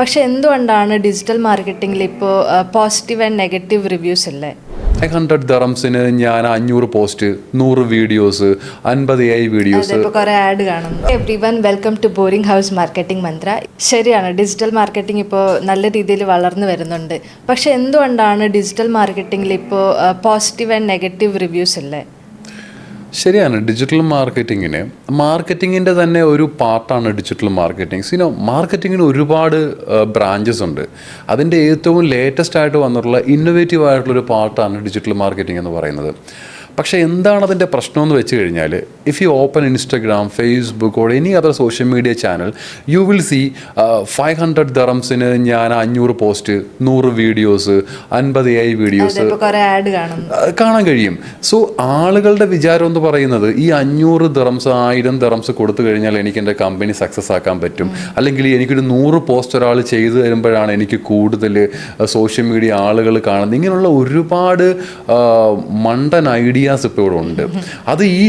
പക്ഷെ എന്തുകൊണ്ടാണ് ഡിജിറ്റൽ മാർക്കറ്റിംഗിൽ ഇപ്പോൾ പോസിറ്റീവ് ആൻഡ് നെഗറ്റീവ് റിവ്യൂസ് അല്ലേ? 100 ദറംസിന് ഞാൻ 500 പോസ്റ്റ്, 100 വീഡിയോസ്, 50 AI വീഡിയോസ്. കുറെ ആഡ് കാണുന്നു. Everyone welcome to boring house marketing mantra. ശരിയാണ്, ഡിജിറ്റൽ മാർക്കറ്റിംഗ് ഇപ്പോൾ നല്ല രീതിയിൽ വളർന്നു വരുന്നുണ്ട്. പക്ഷെ എന്തുകൊണ്ടാണ് ഡിജിറ്റൽ മാർക്കറ്റിംഗിൽ ഇപ്പോൾ പോസിറ്റീവ് ആൻഡ് നെഗറ്റീവ് റിവ്യൂസ് അല്ലേ? ശരിയാണ്, ഡിജിറ്റൽ മാർക്കറ്റിങ്ങിൻ്റെ തന്നെ ഒരു പാർട്ടാണ് ഡിജിറ്റൽ മാർക്കറ്റിംഗ്. മാർക്കറ്റിങ്ങിന് ഒരുപാട് ബ്രാഞ്ചസ് ഉണ്ട്. അതിൻ്റെ ഏറ്റവും ലേറ്റസ്റ്റ് ആയിട്ട് വന്നിട്ടുള്ള ഇന്നോവേറ്റീവ് ആയിട്ടുള്ളൊരു പാർട്ടാണ് ഡിജിറ്റൽ മാർക്കറ്റിംഗ് എന്ന് പറയുന്നത്. പക്ഷേ എന്താണ് അതിൻ്റെ പ്രശ്നമെന്ന് വെച്ച് കഴിഞ്ഞാൽ, if you open Instagram, Facebook or any other social media channel, you will see 500 ദറംസിന് ഞാൻ 500 പോസ്റ്റ്, 100 വീഡിയോസ്, 50 AI വീഡിയോസ് കാണാൻ കഴിയും. സോ ആളുകളുടെ വിചാരം എന്ന് പറയുന്നത് ഈ 500 ദറംസ് 1000 ദറംസ് കൊടുത്തു കഴിഞ്ഞാൽ എനിക്ക് എൻ്റെ കമ്പനി സക്സസ് ആക്കാൻ പറ്റും, അല്ലെങ്കിൽ എനിക്കൊരു 100 പോസ്റ്റ് ഒരാൾ ചെയ്തു തരുമ്പോഴാണ് എനിക്ക് കൂടുതൽ സോഷ്യൽ മീഡിയ ആളുകൾ കാണുന്നത്. ഇങ്ങനെയുള്ള ഒരുപാട് മണ്ടൻ ഐഡിയാസ് ഇപ്പോൾ ഇവിടെ ഉണ്ട്. അത് ഈ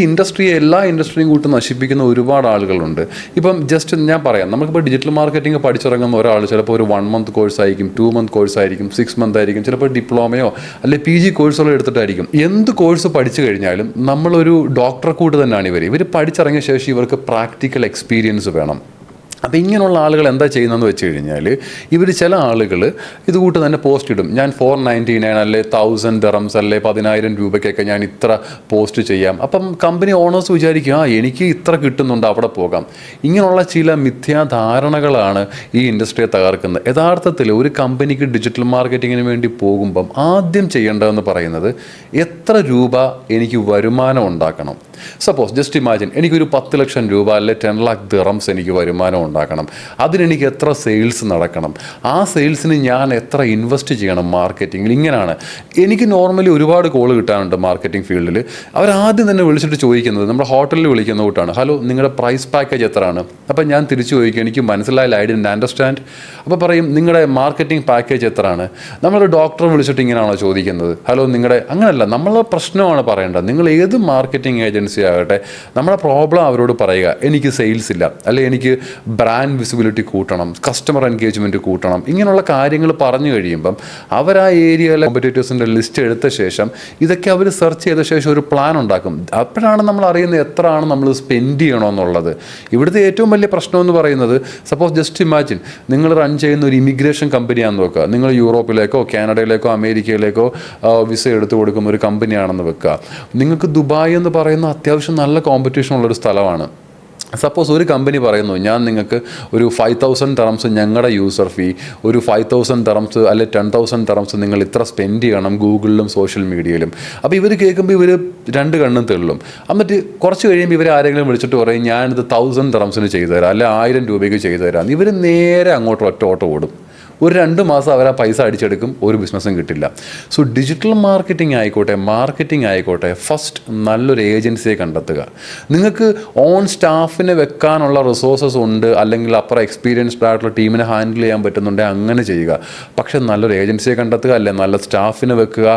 എല്ലാ ഇൻഡസ്ട്രിയും കൂട്ടി നശിപ്പിക്കുന്ന ഒരുപാട് ആളുകളുണ്ട്. ഇപ്പം ജസ്റ്റ് ഞാൻ പറയാം, നമുക്കിപ്പോൾ ഡിജിറ്റൽ മാർക്കറ്റിംഗ് പഠിച്ചിറങ്ങുന്ന ഒരാൾ ചിലപ്പോൾ ഒരു 1 month കോഴ്സ് ആയിരിക്കും, 2 month കോഴ്സ് ആയിരിക്കും, 6 month ആയിരിക്കും, ചിലപ്പോൾ ഡിപ്ലോമയോ അല്ലെ PG കോഴ്സുകളോ എടുത്തിട്ടായിരിക്കും. എന്ത് കോഴ്സ് പഠിച്ചു കഴിഞ്ഞാലും നമ്മളൊരു ഡോക്ടറെ കൂട്ട് തന്നെയാണ് ഇവർ പഠിച്ചിറങ്ങിയ ശേഷം ഇവർക്ക് പ്രാക്ടിക്കൽ എക്സ്പീരിയൻസ് വേണം. അപ്പോൾ ഇങ്ങനെയുള്ള ആളുകൾ എന്താ ചെയ്യുന്നതെന്ന് വെച്ച് കഴിഞ്ഞാൽ, ചില ആളുകൾ ഇതുകൂട്ട് തന്നെ പോസ്റ്റ് ഇടും. ഞാൻ 499 അല്ലെ 1000 ദറംസ് അല്ലെ 10,000 രൂപയ്ക്കൊക്കെ ഞാൻ ഇത്ര പോസ്റ്റ് ചെയ്യാം. അപ്പം കമ്പനി ഓണേഴ്സ് വിചാരിക്കും എനിക്ക് ഇത്ര കിട്ടുന്നുണ്ട്, അവിടെ പോകാം. ഇങ്ങനെയുള്ള ചില മിഥ്യാധാരണകളാണ് ഈ ഇൻഡസ്ട്രിയെ തകർക്കുന്നത്. യഥാർത്ഥത്തിൽ ഒരു കമ്പനിക്ക് ഡിജിറ്റൽ മാർക്കറ്റിങ്ങിന് വേണ്ടി പോകുമ്പം ആദ്യം ചെയ്യേണ്ടതെന്ന് പറയുന്നത് എത്ര രൂപ എനിക്ക് വരുമാനം ഉണ്ടാക്കണം. സപ്പോസ് ജസ്റ്റ് ഇമാജിൻ, എനിക്കൊരു 10 ലക്ഷം രൂപ അല്ലെ 10 lakh ദിറംസ് എനിക്ക് വരുമാനം ഉണ്ടാക്കണം. അതിനെനിക്ക് എത്ര സെയിൽസ് നടക്കണം, ആ സെയിൽസിന് ഞാൻ എത്ര ഇൻവെസ്റ്റ് ചെയ്യണം മാർക്കറ്റിങ്ങിൽ. ഇങ്ങനെയാണ് എനിക്ക് നോർമലി ഒരുപാട് കോൾ കിട്ടാനുണ്ട് മാർക്കറ്റിംഗ് ഫീൽഡിൽ. അവരാദ്യം തന്നെ വിളിച്ചിട്ട് ചോദിക്കുന്നത്, നമ്മുടെ ഹോട്ടലിൽ വിളിക്കുന്ന കൂട്ടാണ്, ഹലോ നിങ്ങളുടെ പ്രൈസ് പാക്കേജ് എത്രയാണ്? അപ്പം ഞാൻ തിരിച്ചു ചോദിക്കും, എനിക്ക് മനസ്സിലായില്ല, ഐ ഡിഡ്ന്റ് അണ്ടർസ്റ്റാൻഡ്. അപ്പോൾ പറയും നിങ്ങളുടെ മാർക്കറ്റിംഗ് പാക്കേജ് എത്രയാണ്? നമ്മളൊരു ഡോക്ടറെ വിളിച്ചിട്ട് ഇങ്ങനെയാണോ ചോദിക്കുന്നത്, ഹലോ നിങ്ങളുടെ? അങ്ങനെയല്ല, നമ്മളെ പ്രശ്നമാണ് പറയേണ്ടത്. നിങ്ങൾ ഏത് മാർക്കറ്റിംഗ് ഏജൻസി ആകട്ടെ, നമ്മുടെ പ്രോബ്ലം അവരോട് പറയുക, എനിക്ക് സെയിൽസ് ഇല്ല, അല്ലെങ്കിൽ എനിക്ക് ബ്രാൻഡ് വിസിബിലിറ്റി കൂട്ടണം, കസ്റ്റമർ എൻഗേജ്മെൻറ്റ് കൂട്ടണം. ഇങ്ങനെയുള്ള കാര്യങ്ങൾ പറഞ്ഞു കഴിയുമ്പം അവർ ആ ഏരിയയിലെ കോമ്പറ്റീറ്റേഴ്സിൻ്റെ ലിസ്റ്റ് എടുത്ത ശേഷം ഇതൊക്കെ അവർ സെർച്ച് ചെയ്ത ശേഷം ഒരു പ്ലാൻ ഉണ്ടാക്കും. അപ്പോഴാണ് നമ്മൾ അറിയുന്നത് എത്രയാണ് നമ്മൾ സ്പെൻഡ് ചെയ്യണമെന്നുള്ളത്. ഇവിടുത്തെ ഏറ്റവും വലിയ പ്രശ്നം എന്ന് പറയുന്നത്, സപ്പോസ് ജസ്റ്റ് ഇമാജിൻ നിങ്ങൾ റൺ ചെയ്യുന്ന ഒരു ഇമിഗ്രേഷൻ കമ്പനിയാണെന്ന് വെക്കുക. നിങ്ങൾ യൂറോപ്പിലേക്കോ കാനഡയിലേക്കോ അമേരിക്കയിലേക്കോ വിസ എടുത്തു കൊടുക്കുന്ന ഒരു കമ്പനിയാണെന്ന് വെക്കുക. നിങ്ങൾക്ക് ദുബായ് എന്ന് പറയുന്ന അത്യാവശ്യം നല്ല കോമ്പറ്റീഷൻ ഉള്ളൊരു സ്ഥലമാണ്. സപ്പോസ് ഒരു കമ്പനി പറയുന്നു, ഞാൻ നിങ്ങൾക്ക് ഒരു 5,000 ദറംസ് ഞങ്ങളുടെ യൂസർ ഫീ, ഒരു 5,000 ദറംസ് അല്ലെ 10,000 ദറംസ് നിങ്ങൾ ഇത്ര സ്പെൻഡ് ചെയ്യണം ഗൂഗിളിലും സോഷ്യൽ മീഡിയയിലും. അപ്പോൾ ഇവർ കേൾക്കുമ്പോൾ ഇവർ 2 കണ്ണും തെള്ളും. എന്നിട്ട് കുറച്ച് കഴിയുമ്പോൾ ഇവർ ആരെങ്കിലും വിളിച്ചിട്ട് പറയും, ഞാനിത് 1,000 ദറംസിന് ചെയ്തു തരാം, അല്ലെ 1000 രൂപയ്ക്ക് ചെയ്തു തരാം. ഇവർ നേരെ അങ്ങോട്ട് ഒറ്റ ഓട്ടം ഓടും. ഒരു 2 മാസം അവർ ആ പൈസ അടിച്ചെടുക്കും, ഒരു ബിസിനസ്സും കിട്ടില്ല. സോ ഡിജിറ്റൽ മാർക്കറ്റിംഗ് ആയിക്കോട്ടെ, ഫസ്റ്റ് നല്ലൊരു ഏജൻസിയെ കണ്ടെത്തുക. നിങ്ങൾക്ക് ഓൺ സ്റ്റാഫിനെ വെക്കാനുള്ള റിസോഴ്സസ് ഉണ്ട്, അല്ലെങ്കിൽ അപ്പുറം എക്സ്പീരിയൻസ്ഡ് ആയിട്ടുള്ള ടീമിനെ ഹാൻഡിൽ ചെയ്യാൻ പറ്റുന്നുണ്ടെങ്കിൽ അങ്ങനെ ചെയ്യുക. പക്ഷേ നല്ലൊരു ഏജൻസിയെ കണ്ടെത്തുക, അല്ലെ നല്ല സ്റ്റാഫിനെ വെക്കുക.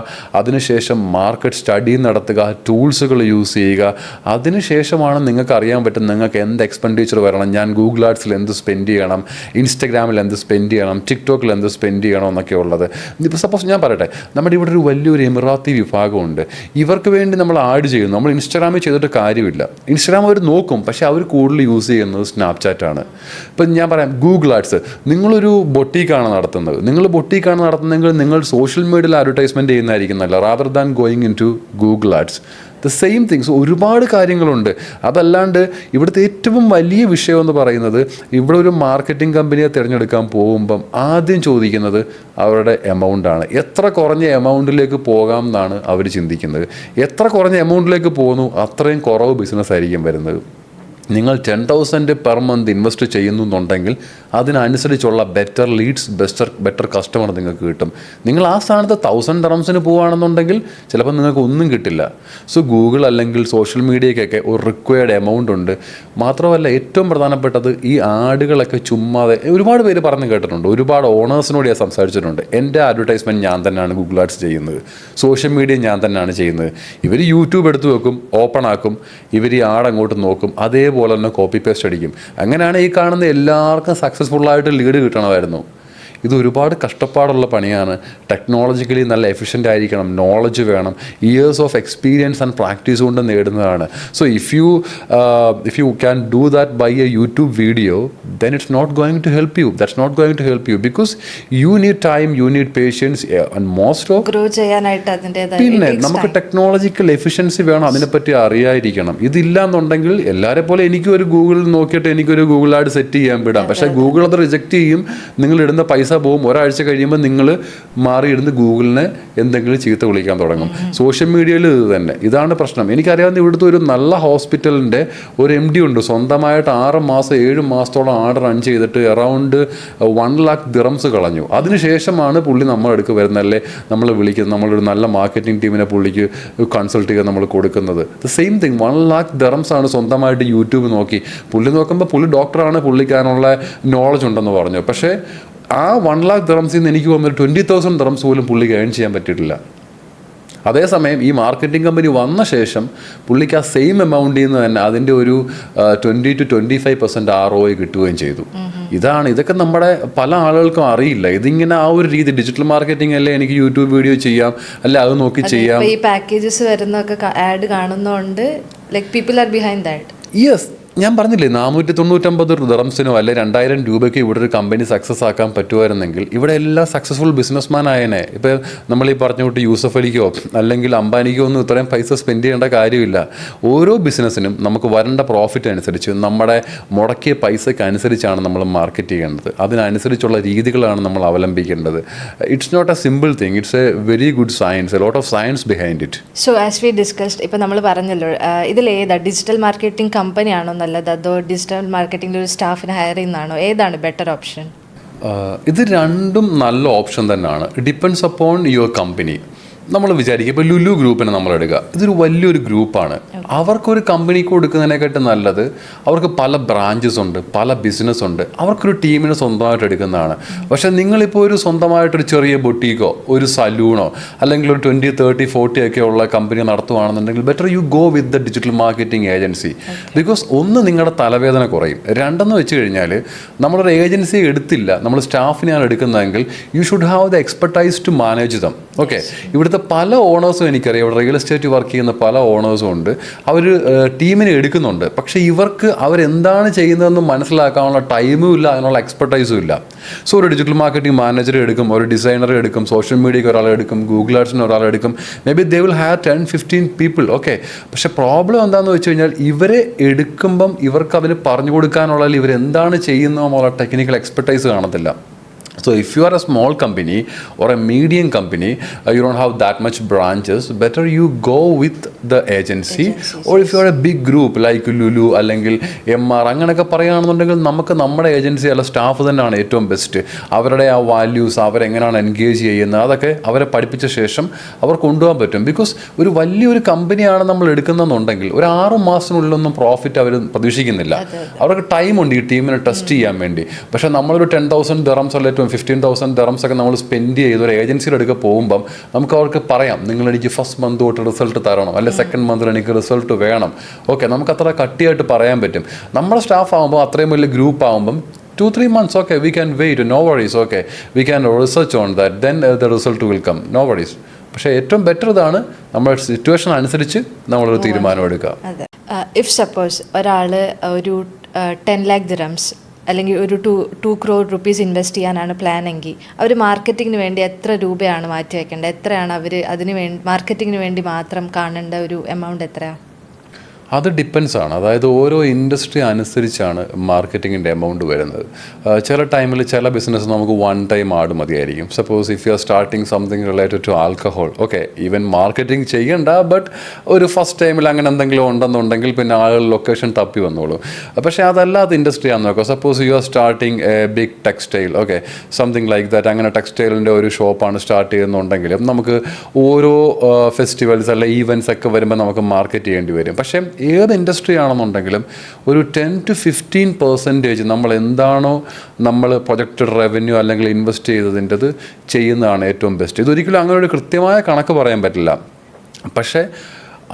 അതിനുശേഷം മാർക്കറ്റ് സ്റ്റഡി നടത്തുക, ടൂൾസുകൾ യൂസ് ചെയ്യുക. അതിനുശേഷമാണ് നിങ്ങൾക്ക് അറിയാൻ പറ്റും നിങ്ങൾക്ക് എന്ത് എക്സ്പെൻഡിച്ചർ വരണം. ഞാൻ ഗൂഗിൾ ആഡ്സിൽ എന്ത് സ്പെൻഡ് ചെയ്യണം, ഇൻസ്റ്റഗ്രാമിൽ എന്ത് സ്പെൻഡ് ചെയ്യണം, ടിക്ടോക്കിൽ എന്ത് സ്പെൻഡ് ചെയ്യണം എന്നൊക്കെ ഉള്ളത്. ഇപ്പോൾ സപ്പോസ് ഞാൻ പറയട്ടെ, നമ്മുടെ ഇവിടെ ഒരു വലിയൊരു എമിറാത്തി വിഭാഗമുണ്ട്. ഇവർക്ക് വേണ്ടി നമ്മൾ ആഡ് ചെയ്യുന്നു. നമ്മൾ ഇൻസ്റ്റാഗ്രാമിൽ ചെയ്തിട്ട് കാര്യമില്ല. ഇൻസ്റ്റാഗ്രാം അവർ നോക്കും, പക്ഷേ അവർ കൂടുതൽ യൂസ് ചെയ്യുന്നത് സ്നാപ്ചാറ്റാണ്. ഇപ്പം ഞാൻ പറയാം, ഗൂഗിൾ ആഡ്സ്. നിങ്ങളൊരു ബൊട്ടീക്കാണ് നടത്തുന്നതെങ്കിൽ നിങ്ങൾ സോഷ്യൽ മീഡിയയിൽ അഡ്വർടൈസ്മെൻറ്റ് ചെയ്യുന്നതായിരിക്കും നല്ല, rather than going into Google ads. The same things. ഒരുപാട് കാര്യങ്ങളുണ്ട്. അതല്ലാണ്ട് ഇവിടുത്തെ ഏറ്റവും വലിയ വിഷയം എന്ന് പറയുന്നത്, ഇവിടെ ഒരു മാർക്കറ്റിംഗ് കമ്പനിയെ തിരഞ്ഞെടുക്കാൻ പോകുമ്പം ആദ്യം ചോദിക്കുന്നത് അവരുടെ എമൗണ്ടാണ്. എത്ര കുറഞ്ഞ എമൗണ്ടിലേക്ക് പോകാം എന്നാണ് അവർ ചിന്തിക്കുന്നത്. എത്ര കുറഞ്ഞ എമൗണ്ടിലേക്ക് പോകുന്നു അത്രയും കുറവ് ബിസിനസ് ആയിരിക്കും വരുന്നത്. നിങ്ങൾ 10,000 പെർ മന്ത് ഇൻവെസ്റ്റ് ചെയ്യുന്നുണ്ടെങ്കിൽ അതിനനുസരിച്ചുള്ള ബെറ്റർ ലീഡ്സ്, ബെറ്റർ കസ്റ്റമർ നിങ്ങൾക്ക് കിട്ടും. നിങ്ങൾ ആ സ്ഥാനത്ത് 1,000 ദറംസിന് പോവുകയാണെന്നുണ്ടെങ്കിൽ ചിലപ്പോൾ നിങ്ങൾക്ക് ഒന്നും കിട്ടില്ല. സോ ഗൂഗിൾ അല്ലെങ്കിൽ സോഷ്യൽ മീഡിയയ്ക്കൊക്കെ ഒരു റിക്വയർഡ് എമൗണ്ട് ഉണ്ട്. മാത്രമല്ല ഏറ്റവും പ്രധാനപ്പെട്ടത്, ഈ ആഡുകളൊക്കെ ചുമ്മാതെ ഒരുപാട് പേര് പറഞ്ഞു കേട്ടിട്ടുണ്ട്. ഒരുപാട് ഓണേഴ്സിനോട് ഞാൻ സംസാരിച്ചിട്ടുണ്ട്. എൻ്റെ അഡ്വർടൈസ്മെൻറ്റ് ഞാൻ തന്നെയാണ് ഗൂഗിൾ ആഡ്സ് ചെയ്യുന്നത്, സോഷ്യൽ മീഡിയ ഞാൻ തന്നെയാണ് ചെയ്യുന്നത്. ഇവർ യൂട്യൂബ് എടുത്ത് വെക്കും, ഓപ്പൺ ആക്കും, ഇവർ ഈ ആഡ് അങ്ങോട്ട് നോക്കും, അതേപോലെ തന്നെ കോപ്പി പേസ്റ്റ് അടിക്കും. അങ്ങനെയാണ് ഈ കാണുന്ന എല്ലാവർക്കും സക്സസ്ഫുള്ളായിട്ട് ലീഡ് കിട്ടണമായിരുന്നു. ഇത് ഒരുപാട് കഷ്ടപ്പാടുള്ള പണിയാണ്. ടെക്നോളജിക്കലി നല്ല എഫിഷ്യൻ്റ് ആയിരിക്കണം, നോളജ് വേണം, years of experience and practice കൊണ്ട് നേടുന്നതാണ്. So if you can do that by a YouTube video, then it's not going to help you. That's not going to help you because you need time, you need patience, and most of grow ചെയ്യാനായിട്ട് അതിൻ്റെതായ പിന്നെ നമുക്ക് technological efficiency വേണം, അതിനെപ്പറ്റി അറിയാതിരിക്കണം. ഇതില്ല എന്നുണ്ടെങ്കിൽ എല്ലാവരെ പോലെ എനിക്കും ഒരു ഗൂഗിളിൽ നോക്കിയിട്ട് എനിക്കൊരു ഗൂഗിൾ ആഡ് സെറ്റ് ചെയ്യാൻ വിടാം. പക്ഷേ ഗൂഗിൾ അത് റിജക്റ്റ് ചെയ്യും, നിങ്ങൾ ഇടുന്ന പൈസ പോകും. ഒരാഴ്ച കഴിയുമ്പോൾ നിങ്ങൾ മാറിയിടുന്ന് ഗൂഗിളിനെ എന്തെങ്കിലും ചീത്ത വിളിക്കാൻ തുടങ്ങും. സോഷ്യൽ മീഡിയയിൽ ഇത് തന്നെ, ഇതാണ് പ്രശ്നം. എനിക്കറിയാവുന്ന ഇവിടുത്തെ ഒരു നല്ല ഹോസ്പിറ്റലിൻ്റെ ഒരു MD ഉണ്ട്, സ്വന്തമായിട്ട് 6 മാസം 7 മാസത്തോളം ആർഡർ റൺ ചെയ്തിട്ട് അറൗണ്ട് 1 lakh dirhams കളഞ്ഞു. അതിനുശേഷമാണ് പുള്ളി നമ്മളെടുക്ക് വരുന്നതല്ലേ, നമ്മൾ വിളിക്കുന്നത്, നമ്മളൊരു നല്ല മാർക്കറ്റിംഗ് ടീമിനെ പുള്ളിക്ക് കൺസൾട്ട് ചെയ്യാൻ നമ്മൾ കൊടുക്കുന്നത്. The same thing, 1 lakh dirhams ആണ് സ്വന്തമായിട്ട് യൂട്യൂബ് നോക്കി. പുള്ളി നോക്കുമ്പോൾ പുള്ളി ഡോക്ടറാണ്, പുള്ളിക്കാനുള്ള നോളജ് ഉണ്ടെന്ന് പറഞ്ഞു. പക്ഷേ ആ 1 lakh dirhams നിന്ന് എനിക്ക് വന്നൊരു 20,000 dirhams പോലും പുള്ളിക്ക് ഏൺ ചെയ്യാൻ പറ്റിയിട്ടില്ല. അതേസമയം ഈ മാർക്കറ്റിംഗ് കമ്പനി വന്ന ശേഷം പുള്ളിക്ക് ആ സെയിം എമൗണ്ടിൽ നിന്ന് തന്നെ അതിൻ്റെ ഒരു 20 to 25% ROI കിട്ടുകയും ചെയ്തു. ഇതൊക്കെ നമ്മുടെ പല ആളുകൾക്കും അറിയില്ല. ഇതിങ്ങനെ ആ ഒരു രീതി, ഡിജിറ്റൽ മാർക്കറ്റിംഗ് അല്ലേ, എനിക്ക് യൂട്യൂബ് വീഡിയോ ചെയ്യാം, അല്ലെ അത് നോക്കി ചെയ്യാം. ഈ പാക്കേജസ് വരുന്നൊക്കെ ആഡ് കാണുന്നതുകൊണ്ട് like people are behind that. Yes, ഞാൻ പറഞ്ഞില്ലേ 499 dirhamsനോ അല്ലെ 2000 രൂപയ്ക്ക് ഇവിടെ ഒരു കമ്പനി സക്സസ് ആക്കാൻ പറ്റുമായിരുന്നെങ്കിൽ ഇവിടെ എല്ലാം സക്സസ്ഫുൾ ബിസിനസ്മാൻ ആയനെ. ഇപ്പോൾ നമ്മൾ ഈ പറഞ്ഞ കൂട്ടി യൂസഫ് അലിക്കോ അല്ലെങ്കിൽ അംബാനിക്കോ ഒന്നും ഇത്രയും പൈസ സ്പെൻഡ് ചെയ്യേണ്ട കാര്യമില്ല. ഓരോ ബിസിനസ്സിനും നമുക്ക് വരേണ്ട പ്രോഫിറ്റ് അനുസരിച്ച് നമ്മുടെ മുടക്കിയ പൈസയ്ക്ക് അനുസരിച്ചാണ് നമ്മൾ മാർക്കറ്റ് ചെയ്യേണ്ടത്. അതിനനുസരിച്ചുള്ള രീതികളാണ് നമ്മൾ അവലംബിക്കേണ്ടത്. It's not a simple thing, it's a very good science, a lot of science behind it. So as we discussed, ഇപ്പോൾ നമ്മൾ പറഞ്ഞല്ലോ ഇതിലേതാ ഡിജിറ്റൽ മാർക്കറ്റിംഗ് കമ്പനിയാണോ നല്ലത്, അതോ ഡിജിറ്റൽ മാർക്കറ്റിംഗിൽ ഒരു സ്റ്റാഫിനെ ഹയർ ചെയ്യുന്നതാണോ, ഏതാണ് ബെറ്റർ ഓപ്ഷൻ? ഇത് രണ്ടും നല്ല ഓപ്ഷൻ തന്നെയാണ്. Depends upon your company. നമ്മൾ വിചാരിക്കുക ഇപ്പോൾ ലുലു ഗ്രൂപ്പിനെ നമ്മൾ എടുക്കുക, ഇതൊരു വലിയൊരു ഗ്രൂപ്പാണ്. അവർക്കൊരു കമ്പനിക്ക് കൊടുക്കുന്നതിനെക്കാട്ട് നല്ലത് അവർക്ക് പല ബ്രാഞ്ചസ് ഉണ്ട്, പല ബിസിനസ് ഉണ്ട്, അവർക്കൊരു ടീമിനെ സ്വന്തമായിട്ട് എടുക്കുന്നതാണ്. പക്ഷേ നിങ്ങളിപ്പോൾ ഒരു സ്വന്തമായിട്ടൊരു ചെറിയ ബൊട്ടീക്കോ ഒരു സലൂണോ അല്ലെങ്കിൽ ഒരു 20, 30, 40 ഒക്കെ ഉള്ള കമ്പനി നടത്തുകയാണെന്നുണ്ടെങ്കിൽ better you go with the digital marketing agency. Because ഒന്ന്, നിങ്ങളുടെ തലവേദന കുറയും. രണ്ടെന്ന് വെച്ച് കഴിഞ്ഞാൽ നമ്മളൊരു ഏജൻസി എടുത്തില്ല, നമ്മൾ സ്റ്റാഫിനെയാണ് എടുക്കുന്നതെങ്കിൽ you should have the expertise to manage them. Okay, ഇവിടുത്തെ പല ഓണേഴ്സും എനിക്കറിയാം, ഇവിടെ റിയൽ എസ്റ്റേറ്റ് വർക്ക് ചെയ്യുന്ന പല ഓണേഴ്സും ഉണ്ട്. അവർ ടീമിനെ എടുക്കുന്നുണ്ട്, പക്ഷേ ഇവർക്ക് അവരെന്താണ് ചെയ്യുന്നതെന്ന് മനസ്സിലാക്കാനുള്ള ടൈമും ഇല്ല, അതിനുള്ള എക്സ്പെർട്ടൈസും ഇല്ല. സോ ഒരു ഡിജിറ്റൽ മാർക്കറ്റിംഗ് മാനേജറെ എടുക്കും, ഒരു ഡിസൈനറെ എടുക്കും, സോഷ്യൽ മീഡിയയ്ക്ക് ഒരാളെ എടുക്കും, ഗൂഗിൾ ആഡ്സിന് ഒരാളെ എടുക്കും, may be they will have 10-15 people. Okay, പക്ഷേ പ്രോബ്ലം എന്താണെന്ന് വെച്ച് കഴിഞ്ഞാൽ ഇവരെ എടുക്കുമ്പം ഇവർക്ക് അവർ പറഞ്ഞു കൊടുക്കാനുള്ള, ഇവരെന്താണ് ചെയ്യുന്നതെന്നുള്ള ടെക്നിക്കൽ എക്സ്പെർട്ടൈസ് കാണത്തില്ല. So if you are a small company or a medium company, you don't have that much branches, better you go with the agency. Or if you are a big group like Lulu അല്ലെങ്കിൽ MR അങ്ങനെയൊക്കെ പറയുകയാണെന്നുണ്ടെങ്കിൽ നമുക്ക് നമ്മുടെ agency അല്ല staff തന്നെയാണ് ഏറ്റവും best. അവരുടെ ആ വാല്യൂസ്, അവരെങ്ങനെയാണ് എൻഗേജ് ചെയ്യുന്നത്, അതൊക്കെ അവരെ പഠിപ്പിച്ച ശേഷം അവർ കൊണ്ടുപോകാൻ പറ്റും. ബിക്കോസ് ഒരു വലിയൊരു കമ്പനിയാണ് നമ്മൾ എടുക്കുന്നതെന്നുണ്ടെങ്കിൽ ഒരു 6 മാസത്തിനുള്ളിലൊന്നും പ്രോഫിറ്റ് അവർ പ്രതീക്ഷിക്കുന്നില്ല. അവർക്ക് ടൈമുണ്ട് ഈ ടീമിനെ ടെസ്റ്റ് ചെയ്യാൻ വേണ്ടി. പക്ഷേ നമ്മളൊരു 10,000 dirhams അല്ലെങ്കിൽ 15,000 dirhams ഒക്കെ നമ്മൾ സ്പെൻഡ് ചെയ്ത് ഒരു ഏജൻസിയുടെ അടുക്ക പോകുമ്പം നമുക്ക് അവർക്ക് പറയാം, നിങ്ങൾ എനിക്ക് ഫസ്റ്റ് മന്ത് തൊട്ട് റിസൾട്ട് തരണം, അല്ലെങ്കിൽ സെക്കൻഡ് മന്തിൽ എനിക്ക് റിസൾട്ട് വേണം. ഓക്കെ, നമുക്ക് അത്ര കട്ടിയായിട്ട് പറയാൻ പറ്റും. നമ്മുടെ സ്റ്റാഫ് ആകുമ്പോൾ അത്രയും വലിയ ഗ്രൂപ്പ് ആകുമ്പം 2-3 months, okay, we can wait, no worries, okay, we can research on that, then the result will come, no worries. പക്ഷേ ഏറ്റവും ബെറ്റർ ഇതാണ്, നമ്മുടെ സിറ്റുവേഷൻ അനുസരിച്ച് നമ്മളൊരു തീരുമാനം എടുക്കുക. ഇഫ് സപ്പോസ് ഒരാൾ ഒരു 10 lakh dirhams അല്ലെങ്കിൽ ഒരു 2 crore rupees ഇൻവെസ്റ്റ് ചെയ്യാനാണ് പ്ലാൻ എങ്കിൽ അവർ മാർക്കറ്റിങ്ങിന് വേണ്ടി എത്ര രൂപയാണ് മാറ്റി വയ്ക്കേണ്ടത്, എത്രയാണ് അവർ അതിന് വേണ്ടി മാർക്കറ്റിങ്ങിന് വേണ്ടി മാത്രം കാണേണ്ട ഒരു എമൗണ്ട് എത്രയാണ്? അത് ഡിപ്പെൻസ് ആണ്. അതായത് ഓരോ ഇൻഡസ്ട്രി അനുസരിച്ചാണ് മാർക്കറ്റിങ്ങിൻ്റെ എമൗണ്ട് വരുന്നത്. ചില ടൈമിൽ ചില ബിസിനസ് നമുക്ക് 1 time ആഡ് മതിയായിരിക്കും. Suppose if you are starting something related to alcohol, okay, even marketing ചെയ്യണ്ട, ബട്ട് ഒരു ഫസ്റ്റ് ടൈമിൽ അങ്ങനെ എന്തെങ്കിലും ഉണ്ടെന്നുണ്ടെങ്കിൽ പിന്നെ ആളുകൾ ലൊക്കേഷൻ തപ്പി വന്നോളൂ. പക്ഷേ അതല്ലാത്ത ഇൻഡസ്ട്രി ആണെന്ന് നോക്കുക. Suppose you are starting a big textile, okay, something like that, അങ്ങനെ ടെക്സ്റ്റൈലിൻ്റെ ഒരു ഷോപ്പാണ് സ്റ്റാർട്ട് ചെയ്യുന്നുണ്ടെങ്കിലും നമുക്ക് ഓരോ ഫെസ്റ്റിവൽസ് അല്ലെ ഈവൻറ്റ്സ് ഒക്കെ വരുമ്പോൾ നമുക്ക് മാർക്കറ്റ് ചെയ്യേണ്ടി വരും. പക്ഷേ ഏത് ഇൻഡസ്ട്രി ആണെന്നുണ്ടെങ്കിലും ഒരു 10 to 15% നമ്മൾ എന്താണോ നമ്മൾ പ്രൊജക്റ്റഡ് റവന്യൂ അല്ലെങ്കിൽ ഇൻവെസ്റ്റ് ചെയ്തതിൻ്റെത് ചെയ്യുന്നതാണ് ഏറ്റവും ബെസ്റ്റ്. ഇതൊരിക്കലും അങ്ങനെ ഒരു കൃത്യമായ കണക്ക് പറയാൻ പറ്റില്ല. പക്ഷേ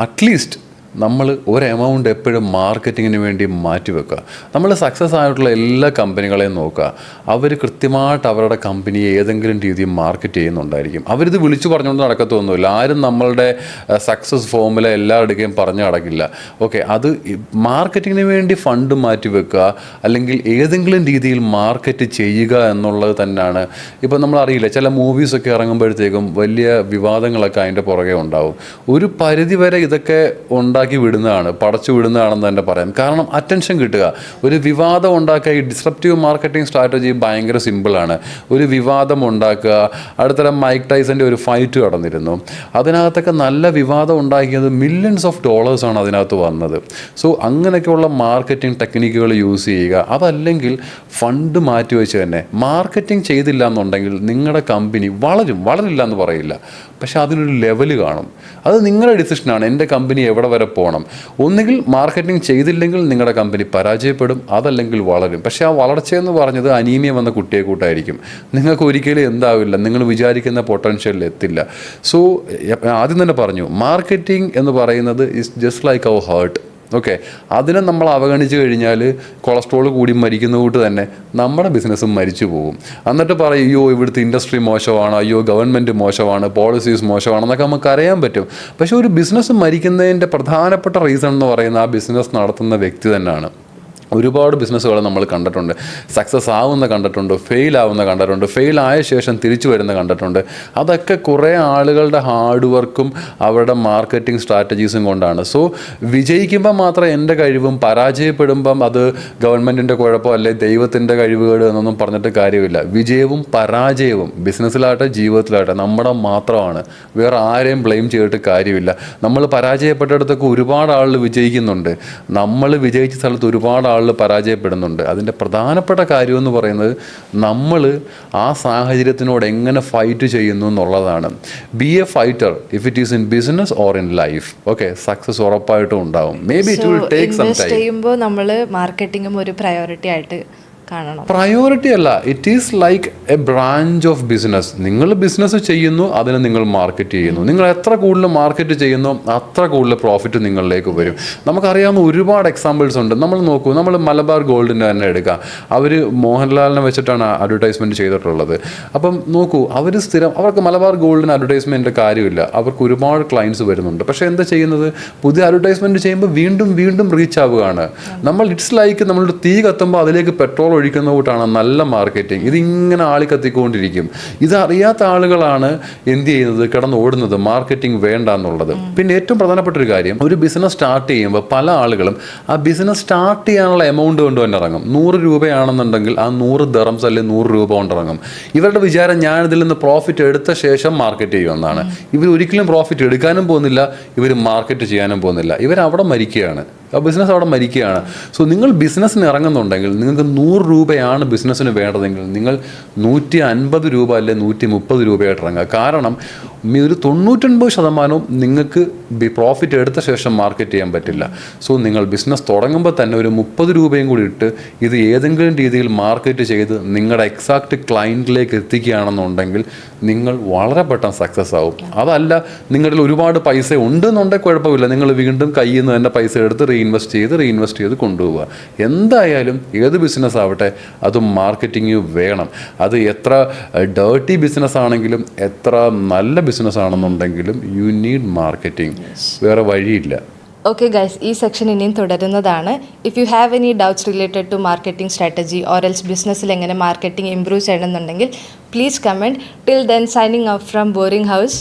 അറ്റ്ലീസ്റ്റ് നമ്മൾ ഒരു എമൗണ്ട് എപ്പോഴും മാർക്കറ്റിങ്ങിന് വേണ്ടി മാറ്റി വെക്കുക. നമ്മൾ സക്സസ് ആയിട്ടുള്ള എല്ലാ കമ്പനികളെയും നോക്കുക, അവർ കൃത്യമായിട്ട് അവരുടെ കമ്പനിയെ ഏതെങ്കിലും രീതിയിൽ മാർക്കറ്റ് ചെയ്യുന്നുണ്ടായിരിക്കും. അവരിത് വിളിച്ചു പറഞ്ഞുകൊണ്ട് നടക്കത്തൊന്നുമില്ല. ആരും നമ്മളുടെ സക്സസ് ഫോമുല എല്ലാവരുടെയും പറഞ്ഞു നടക്കില്ല. ഓക്കെ, അത് മാർക്കറ്റിങ്ങിന് വേണ്ടി ഫണ്ട് മാറ്റി വെക്കുക, അല്ലെങ്കിൽ ഏതെങ്കിലും രീതിയിൽ മാർക്കറ്റ് ചെയ്യുക എന്നുള്ളത് തന്നെയാണ്. ഇപ്പം നമ്മളറിയില്ല, ചില മൂവീസൊക്കെ ഇറങ്ങുമ്പോഴത്തേക്കും വലിയ വിവാദങ്ങളൊക്കെ അതിൻ്റെ പുറകെ ഉണ്ടാവും. ഒരു പരിധിവരെ ഇതൊക്കെ ഉണ്ടാക്കി വിടുന്നതാണ്, പടച്ചു വിടുന്നതാണെന്ന് തന്നെ പറയാം. കാരണം അറ്റൻഷൻ കിട്ടുക. ഒരു വിവാദം ഉണ്ടാക്കുക, ഈ ഡിസ്റപ്റ്റീവ് മാർക്കറ്റിംഗ് സ്ട്രാറ്റജി ഭയങ്കര സിമ്പിളാണ്. ഒരു വിവാദം ഉണ്ടാക്കുക. അടുത്തിടെ മൈക്ക് ടൈസൻ്റെ ഒരു ഫൈറ്റ് നടന്നിരുന്നു. അതിനകത്തൊക്കെ നല്ല വിവാദം ഉണ്ടാക്കിയത് മില്യൺസ് ഓഫ് ഡോളേഴ്സാണ് അതിനകത്ത് വന്നത്. സോ അങ്ങനെയൊക്കെയുള്ള മാർക്കറ്റിംഗ് ടെക്നിക്കുകൾ യൂസ് ചെയ്യുക. അതല്ലെങ്കിൽ ഫണ്ട് മാറ്റി വെച്ച് തന്നെ മാർക്കറ്റിംഗ് ചെയ്തില്ല എന്നുണ്ടെങ്കിൽ നിങ്ങളുടെ കമ്പനി വളരില്ല എന്ന് പറയില്ല, പക്ഷെ അതിനൊരു ലെവൽ കാണും. അത് നിങ്ങളുടെ ഡിസിഷനാണ്. എൻ്റെ കമ്പനി എവിടെ വരെ പോകണം. ഒന്നുകിൽ മാർക്കറ്റിംഗ് ചെയ്തില്ലെങ്കിൽ നിങ്ങളുടെ കമ്പനി പരാജയപ്പെടും, അതല്ലെങ്കിൽ വളരും. പക്ഷേ ആ വളർച്ചയെന്ന് പറഞ്ഞത് അനീമിയ വന്ന കുട്ടിയെ കൂട്ടായിരിക്കും. നിങ്ങൾക്ക് ഒരിക്കലും എന്താവില്ല, നിങ്ങൾ വിചാരിക്കുന്ന പൊട്ടൻഷ്യലിൽ എത്തില്ല. സോ ആദ്യം തന്നെ പറഞ്ഞു, മാർക്കറ്റിംഗ് എന്ന് പറയുന്നത് is just like our heart. Okay, അതിനെ നമ്മൾ അവഗണിച്ച് കഴിഞ്ഞാൽ കൊളസ്ട്രോൾ കൂടി മരിക്കുന്ന കൂട്ട് തന്നെ നമ്മുടെ ബിസിനസ്സും മരിച്ചു പോകും. എന്നിട്ട് പറയും, അയ്യോ ഇവിടുത്തെ ഇൻഡസ്ട്രി മോശമാണ്, അയ്യോ ഗവൺമെൻറ് മോശമാണ്, പോളിസീസ് മോശമാണെന്നൊക്കെ നമുക്ക് അറിയാൻ പറ്റും. പക്ഷേ ഒരു ബിസിനസ് മരിക്കുന്നതിൻ്റെ പ്രധാനപ്പെട്ട റീസൺ എന്ന് പറയുന്നത് ആ ബിസിനസ് നടത്തുന്ന വ്യക്തി തന്നെയാണ്. ഒരുപാട് ബിസിനസ്സുകൾ നമ്മൾ കണ്ടിട്ടുണ്ട്. സക്സസ് ആവുന്ന കണ്ടിട്ടുണ്ട്, ഫെയിൽ ആവുന്ന കണ്ടിട്ടുണ്ട്, ഫെയിൽ ആയ ശേഷം തിരിച്ചു വരുന്ന കണ്ടിട്ടുണ്ട്. അതൊക്കെ കുറേ ആളുകളുടെ ഹാർഡ് വർക്കും അവരുടെ മാർക്കറ്റിംഗ് സ്ട്രാറ്റജീസും കൊണ്ടാണ്. സോ വിജയിക്കുമ്പോൾ മാത്രം എൻ്റെ കഴിവും, പരാജയപ്പെടുമ്പം അത് ഗവൺമെൻറ്റിൻ്റെ കുഴപ്പം അല്ലെ ദൈവത്തിൻ്റെ കഴിവുകേട് എന്നൊന്നും പറഞ്ഞിട്ട് കാര്യമില്ല. വിജയവും പരാജയവും ബിസിനസ്സിലാകട്ടെ ജീവിതത്തിലാകട്ടെ നമ്മുടെ മാത്രമാണ്. വേറെ ആരെയും ബ്ലെയിം ചെയ്തിട്ട് കാര്യമില്ല. നമ്മൾ പരാജയപ്പെട്ടിടത്തൊക്കെ ഒരുപാട് ആളുകൾ വിജയിക്കുന്നുണ്ട്. നമ്മൾ വിജയിച്ച സ്ഥലത്ത് ഒരുപാട് ആളുകൾ പരാജയപ്പെടുന്നുണ്ട്. അതിൻ്റെ പ്രധാനപ്പെട്ട കാര്യം എന്ന് പറയുന്നത് നമ്മൾ ആ സാഹചര്യത്തിനോട് എങ്ങനെ ഫൈറ്റ് ചെയ്യുന്നു എന്നുള്ളതാണ്. Be a fighter if it is in business or in life. Okay, success ഉറപ്പായിട്ടും ഉണ്ടാവും. Maybe it will take some time. ചെയ്യുമ്പോൾ നമ്മൾ മാർക്കറ്റിംഗും ഒരു പ്രയോറിറ്റി ആയിട്ട് കാണണം. പ്രയോറിറ്റി അല്ല, it is like a branch of business. നിങ്ങൾ ബിസിനസ് ചെയ്യുന്നു, അതിനെ നിങ്ങൾ മാർക്കറ്റ് ചെയ്യുന്നു. നിങ്ങൾ എത്ര കൂടുതൽ മാർക്കറ്റ് ചെയ്യുന്നു അത്ര കൂടുതൽ പ്രോഫിറ്റ് നിങ്ങളിലേക്ക് വരും. നമുക്കറിയാവുന്ന ഒരുപാട് എക്സാമ്പിൾസ് ഉണ്ട്. നമ്മൾ നോക്കൂ, നമ്മൾ മലബാർ ഗോൾഡിൻ്റെ തന്നെ എടുക്കാം. അവർ മോഹൻലാലിനെ വെച്ചിട്ടാണ് അഡ്വർടൈസ്മെൻറ്റ് ചെയ്തിട്ടുള്ളത്. അപ്പം നോക്കൂ, അവർ സ്ഥിരം, അവർക്ക് മലബാർ ഗോൾഡിന് അഡ്വർടൈസ്മെൻറ്റിൻ്റെ കാര്യമില്ല. അവർക്ക് ഒരുപാട് ക്ലയൻസ് വരുന്നുണ്ട്. പക്ഷേ എന്താ ചെയ്യുന്നത്, പുതിയ അഡ്വർടൈസ്മെൻറ്റ് ചെയ്യുമ്പോൾ വീണ്ടും റീച്ച് ആവുകയാണ്. ഇറ്റ്സ് ലൈക്ക് നമ്മളൊരു തീ കത്തുമ്പോൾ അതിലേക്ക് പെട്രോൾ ഒഴിക്കുന്ന കൂട്ടാണ് നല്ല മാർക്കറ്റിംഗ്. ഇതിങ്ങനെ ആളിക്കത്തിക്കൊണ്ടിരിക്കും. ഇതറിയാത്ത ആളുകളാണ് എന്ത് ചെയ്യുന്നത്, കിടന്ന് ഓടുന്നത് മാർക്കറ്റിംഗ് വേണ്ട എന്നുള്ളത്. പിന്നെ ഏറ്റവും പ്രധാനപ്പെട്ട ഒരു കാര്യം, ഒരു ബിസിനസ് സ്റ്റാർട്ട് ചെയ്യുമ്പോൾ പല ആളുകളും ആ ബിസിനസ് സ്റ്റാർട്ട് ചെയ്യാനുള്ള എമൗണ്ട് കൊണ്ട് തന്നെ ഇറങ്ങും. 100 രൂപയാണെന്നുണ്ടെങ്കിൽ ആ 100 ദിർഹംസ് അല്ലെങ്കിൽ 100 രൂപ കൊണ്ട് ഇറങ്ങും. ഇവരുടെ വിചാരം ഞാനിതിൽ നിന്ന് പ്രോഫിറ്റ് എടുത്ത ശേഷം മാർക്കറ്റ് ചെയ്യുമെന്നാണ്. ഇവർ ഒരിക്കലും പ്രോഫിറ്റ് എടുക്കാനും പോകുന്നില്ല, ഇവർ മാർക്കറ്റ് ചെയ്യാനും പോകുന്നില്ല. ഇവരവിടെ മരിക്കുകയാണ്, ആ ബിസിനസ് അവിടെ മരിക്കുകയാണ്. സോ നിങ്ങൾ ബിസിനസ്സിന് ഇറങ്ങുന്നുണ്ടെങ്കിൽ നിങ്ങൾക്ക് 100 രൂപയാണ് ബിസിനസ്സിന് വേണ്ടതെങ്കിൽ നിങ്ങൾ 150 രൂപ അല്ലെ 130 രൂപയായിട്ട് ഇറങ്ങുക. കാരണം ഒരു 99% നിങ്ങൾക്ക് പ്രോഫിറ്റ് എടുത്ത ശേഷം മാർക്കറ്റ് ചെയ്യാൻ പറ്റില്ല. സോ നിങ്ങൾ ബിസിനസ് തുടങ്ങുമ്പോൾ തന്നെ ഒരു 30 രൂപയും കൂടി ഇട്ട് ഇത് ഏതെങ്കിലും രീതിയിൽ മാർക്കറ്റ് ചെയ്ത് നിങ്ങളുടെ എക്സാക്റ്റ് ക്ലയൻറ്റിലേക്ക് എത്തിക്കുകയാണെന്നുണ്ടെങ്കിൽ നിങ്ങൾ വളരെ പെട്ടെന്ന് സക്സസ് ആവും. അതല്ല നിങ്ങളിൽ ഒരുപാട് പൈസ ഉണ്ടെന്നുണ്ടെങ്കിൽ കുഴപ്പമില്ല, നിങ്ങൾ വീണ്ടും കയ്യിൽ നിന്ന് തന്നെ പൈസ എടുത്ത് റീഇൻവെസ്റ്റ് ചെയ്ത് കൊണ്ടുപോവുക. എന്തായാലും ഏത് ബിസിനസ് ആവട്ടെ അത് മാർക്കറ്റിംഗ് വേണം. അത് എത്ര ഡേർട്ടി ബിസിനസ് ആണെങ്കിലും എത്ര നല്ല ബിസിനസ് ആണെന്നുണ്ടെങ്കിലും യു നീഡ് മാർക്കറ്റിംഗ്. വേറെ വഴിയില്ല. ഓക്കെ ഗൈസ്, ഈ സെക്ഷൻ ഇനിയും തുടരുന്നതാണ്. If you have any doubts related to marketing strategy or else ബിസിനസ്സിൽ എങ്ങനെ മാർക്കറ്റിംഗ് ഇംപ്രൂവ് ചെയ്യണമെന്നുണ്ടെങ്കിൽ please comment. Till then signing off from boring house.